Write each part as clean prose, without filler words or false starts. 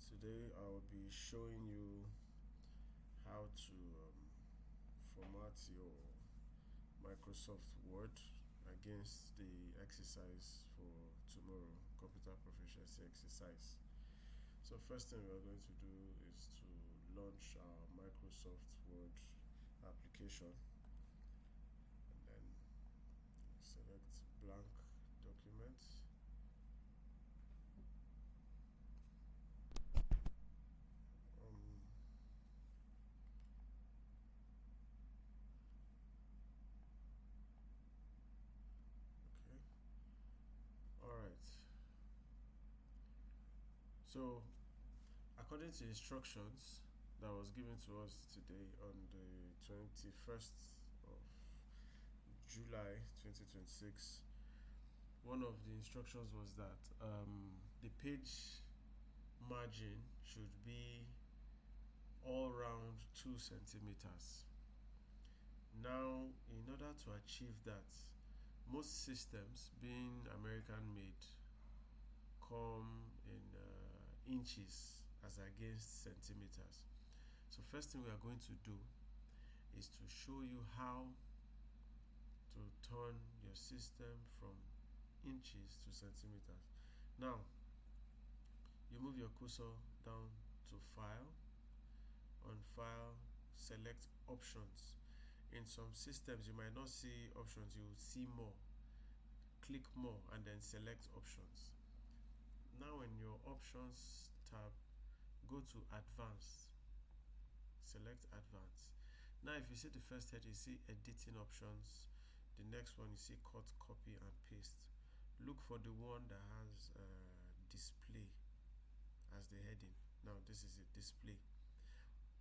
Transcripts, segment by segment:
Today I'll be showing you how to format your Microsoft Word against the exercise for tomorrow, computer proficiency exercise. So first thing we're going to do is to launch our Microsoft Word application, and then select blank document. Um, okay, all right. So according to instructions that was given to us today on the 21st of July 2026, one of the instructions was that the page margin should be all round 2 centimeters. Now, in order to achieve that, most systems, being American made, come in inches as against centimeters. So, first thing we are going to do is to show you how to turn your system from inches to centimeters. Now, you move your cursor down to File. On File, select Options. In some systems, you might not see options, you will see More. Click More and then select Options. Now, in your Options tab, go to Advanced. Select Advanced. Now, if you see the first head, you see Editing Options. The next one, you see Cut, Copy, and Paste. Look for the one that has Display as the heading. Now, this is a Display.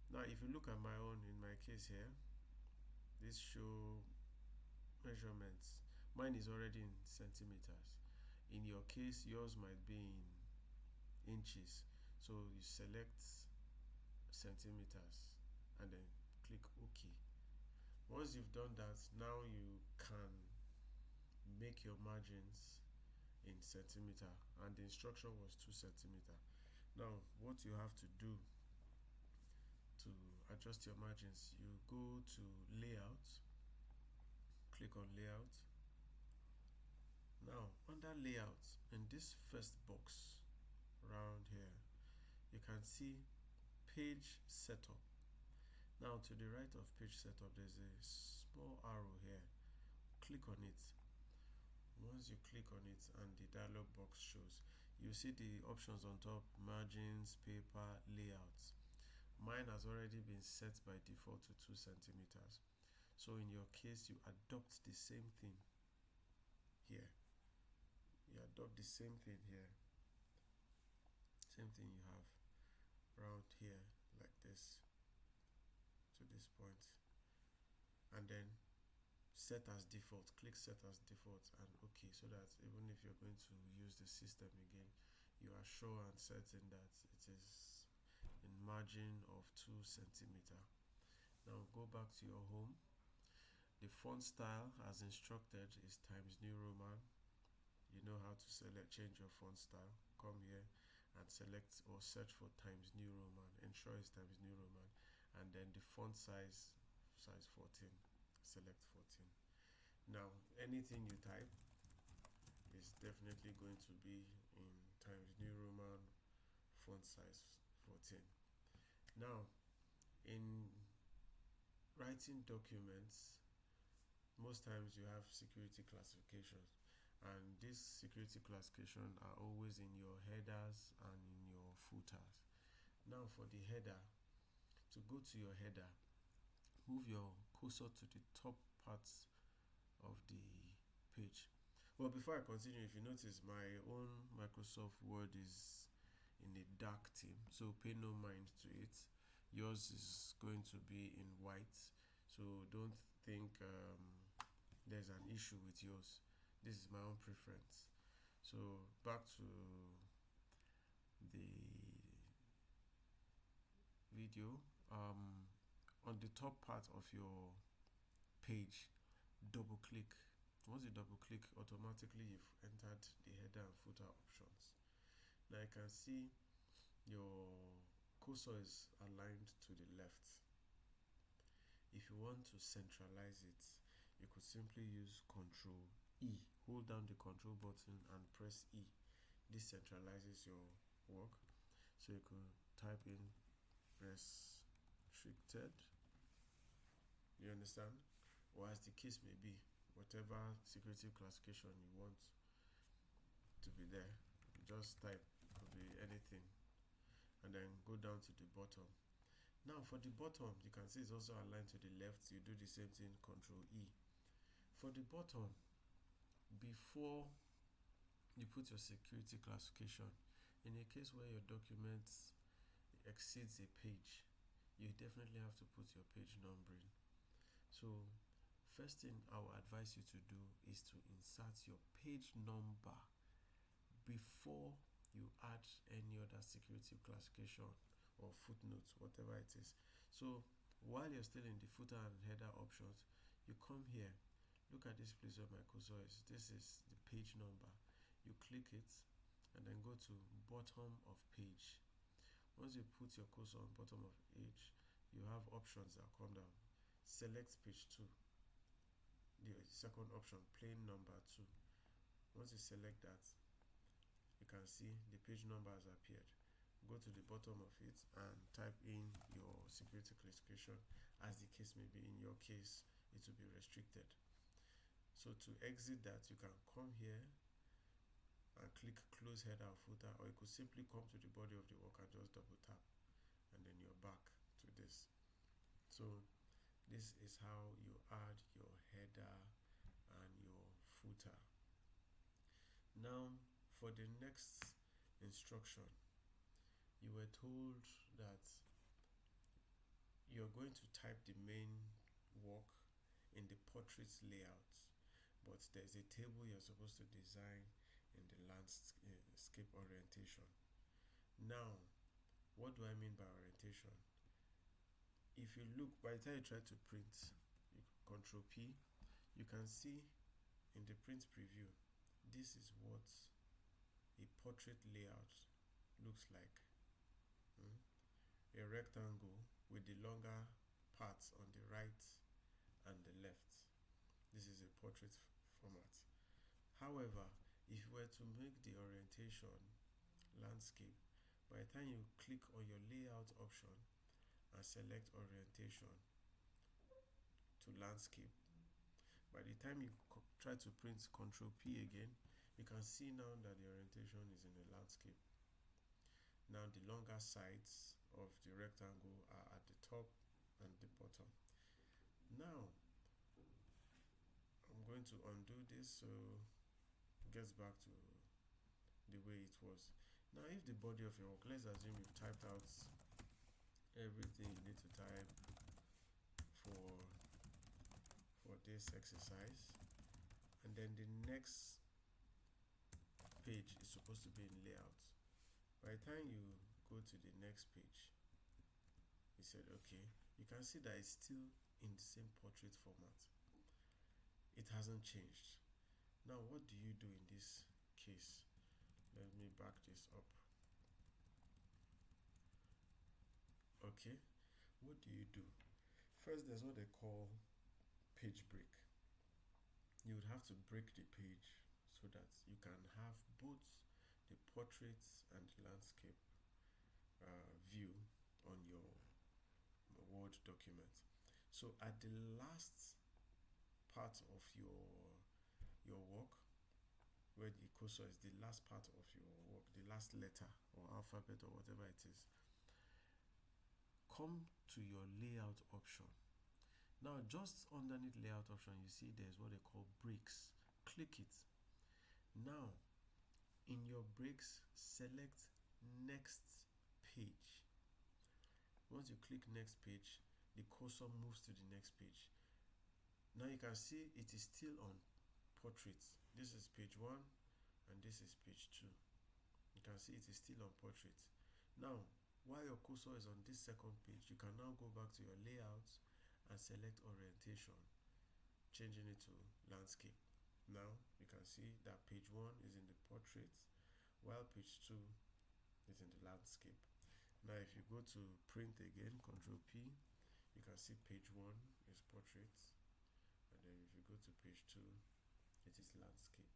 Now, if you look at my own, in my case here, this show measurements. Mine is already in centimeters. In your case, yours might be in inches. So you select centimeters and then click OK. Once you've done that, now you can make your margins in centimeter, and the instruction was 2 centimeter. Now, what you have to do to adjust your margins, you go to Layout, click on Layout. Now, under Layout, in this first box around here, you can see Page Setup. Now, to the right of Page Setup, there's a small arrow here. Click on it. Once you click on it and the dialog box shows, you see the options on top: margins, paper, layouts. Mine has already been set by default to 2 centimeters. So in your case, you adopt the same thing here. You adopt the same thing here. Same thing you have around here, like this, to this point. And then set as default. Click set as default and OK, so that even if you're going to use the system again, you are sure and certain that it is in margin of 2 centimeter. Now go back to your home. The font style as instructed is Times New Roman. You know how to change your font style. Come here and select or search for Times New Roman. Ensure it's Times New Roman, and then the font size 14. Select 14. Now, anything you type is definitely going to be in Times New Roman, font size 14. Now, in writing documents, most times you have security classifications, and these security classifications are always in your headers and in your footers. Now, for the header, to go to your header, move your cursor to the top parts of the page. Well, before I continue, if you notice, my own Microsoft Word is in a dark theme, so pay no mind to it. Yours is going to be in white, so don't think there's an issue with yours. This is my own preference. So back to the video. On the top part of your page, double click. Once you double click, automatically you've entered the header and footer options. Now you can see your cursor is aligned to the left. If you want to centralize it, you could simply use Control E. Hold down the Control button and press E. This centralizes your work. So you could type in restricted. You understand? Or as the case may be, whatever security classification you want to be there, just type. Could be anything. And then go down to the bottom. Now for the bottom, you can see it's also aligned to the left. You do the same thing, Control E. For the bottom, before you put your security classification, in a case where your document exceeds a page, you definitely have to put your page numbering. So first thing I will advise you to do is to insert your page number before you add any other security classification or footnotes, whatever it is. So while you're still in the footer and header options, you come here, look at this place where my cursor is. This is the page number. You click it and then go to bottom of page. Once you put your cursor on bottom of page, you have options that come down. Select page 2, the second option, plain number 2. Once you select that, you can see the page number has appeared. Go to the bottom of it and type in your security classification. As the case may be, in your case it will be restricted. So to exit that, you can come here and click close header or footer, or you could simply come to the body of the work and just double tap, and then you're back to this. So this is how you add your header and your footer. Now for the next instruction, you were told that you're going to type the main work in the portrait layout, but there's a table you're supposed to design in the landscape orientation. Now, what do I mean by orientation? If you look, by the time you try to print, Control P, you can see in the print preview, this is what a portrait layout looks like. A rectangle with the longer parts on the right and the left. This is a portrait format. However, if you were to make the orientation landscape, by the time you click on your layout option and select orientation to landscape, by the time you try to print Control P again, you can see now that the orientation is in the landscape. Now the longer sides of the rectangle are at the top and the bottom. Now I'm going to undo this so it gets back to the way it was. Now if the body of your work, let's assume you've typed out everything you need to type for this exercise, and then the next page is supposed to be in layout. By the time you go to the next page, you said okay, you can see that it's still in the same portrait format. It hasn't changed. Now what do you do in this case? Let me back this up. Okay, what do you do? First, there's what they call page break. You would have to break the page so that you can have both the portraits and landscape view on your Word document. So at the last part of your work, where the cursor is, the last part of your work, the last letter or alphabet or whatever it is, come to your layout option. Now just underneath layout option, you see there's what they call breaks. Click it. Now in your breaks, select next page. Once you click next page, the cursor moves to the next page. Now you can see it is still on portraits. This is page 1 and this is page 2. You can see it is still on portrait. Now while your cursor is on this second page, you can now go back to your layout and select orientation, changing it to landscape. Now you can see that page 1 is in the portrait while page 2 is in the landscape. Now if you go to print again, Control P, you can see page 1 is portrait, and then if you go to page 2, it is landscape.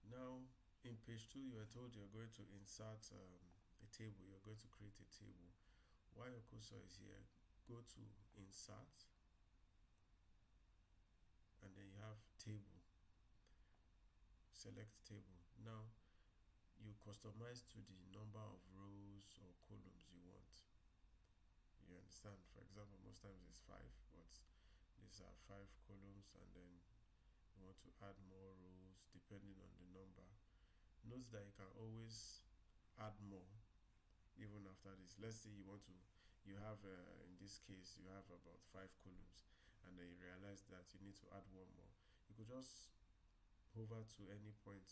Now in page 2, you are told you're going to insert a table. You're going to create a table. While your cursor is here, go to insert, and then you have table. Select table. Now you customize to the number of rows or columns you want. You understand? For example, most times it's 5, but these are 5 columns, and then you want to add more rows depending on the number. Note that you can always add more even after this. Let's say you have in this case you have about 5 columns, and then you realize that you need to add one more. You could just hover to any point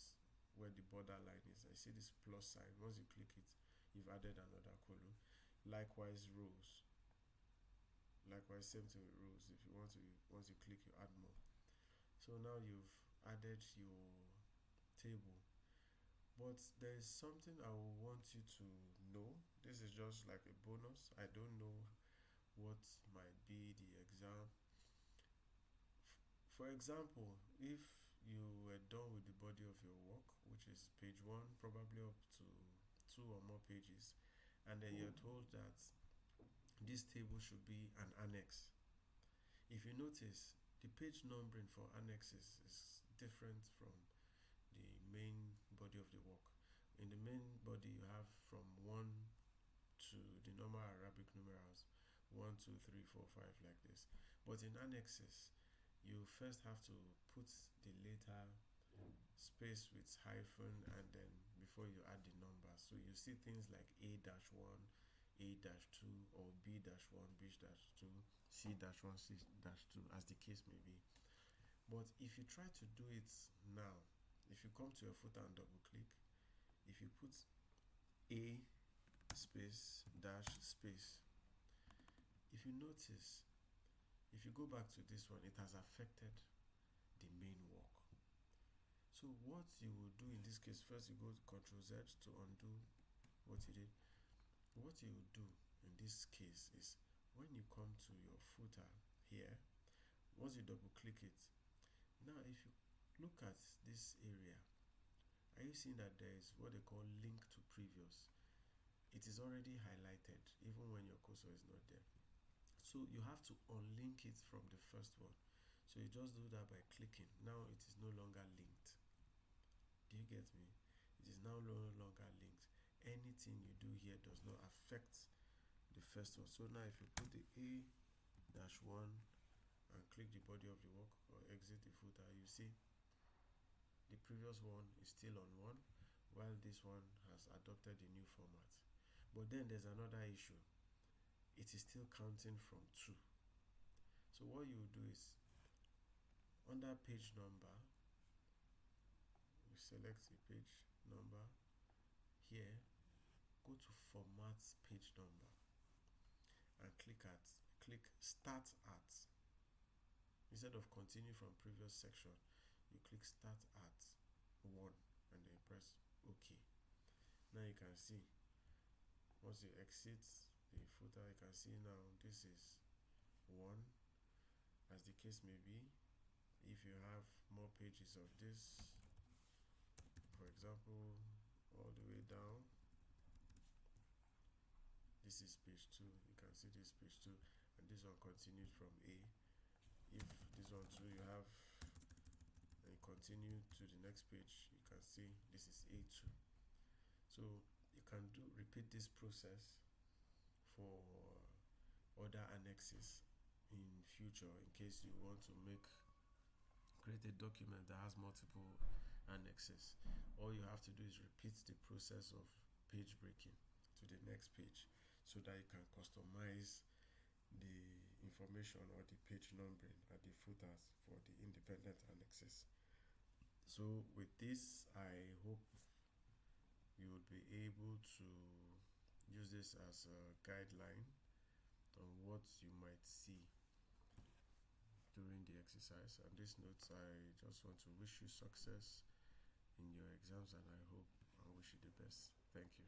where the border line is. I see this plus sign. Once you click it, you've added another column. Likewise rows. Likewise, same thing with rows. If you want to, once you click, you add more. So now you've added your table. But there is something I want you to know. This is just like a bonus. I don't know what might be the exam. For example, if you were done with the body of your work, which is page 1, probably up to 2 or more pages, and then you're told that this table should be an annex. If you notice, the page numbering for annexes is different from the main body of the work. In the main body, you have from 1 to the normal Arabic numerals, 1, 2, 3, 4, 5, like this. But in annexes, you first have to put the letter space with hyphen, and then before you add the number. So you see things like A-1, A-2, or B-1, B-2, C-1, C-2, as the case may be. But if you try to do it now, if you come to your footer and double click, if you put A space dash space, if you notice, if you go back to this one, it has affected the main work. So what you will do in this case, first you go to Ctrl Z to undo what you did. What you will do in this case is, when you come to your footer here, once you double click it, now if you look at this area, are you seeing that there is what they call link to previous? It is already highlighted even when your cursor is not there. So you have to unlink it from the first one. So you just do that by clicking. Now it is no longer linked. Do you get me? It is now no longer linked. Anything you do here does not affect the first one. So now if you put the A-1 and click the body of the work or exit the footer, you see the previous one is still on 1, while this one has adopted the new format. But then there's another issue. It is still counting from 2. So what you do is, under page number, you select the page number here, go to format page number, and click start at. Instead of continue from previous section, you click start at 1, and then press OK. Now you can see, once you exit the footer, you can see now this is 1, as the case may be. If you have more pages of this, for example, all the way down, this is page 2. You can see this page 2, and this one continued from A. If this one too, you have, and you continue to the next page, you can see this is A2. So you can repeat this process for other annexes in future, in case you want to create a document that has multiple annexes. All you have to do is repeat the process of page breaking to the next page, so that you can customize the information or the page numbering at the footers for the independent annexes. So with this, I hope you will be able to use this as a guideline on what you might see during the exercise. On this note, I just want to wish you success in your exams, and I hope and wish you the best. Thank you.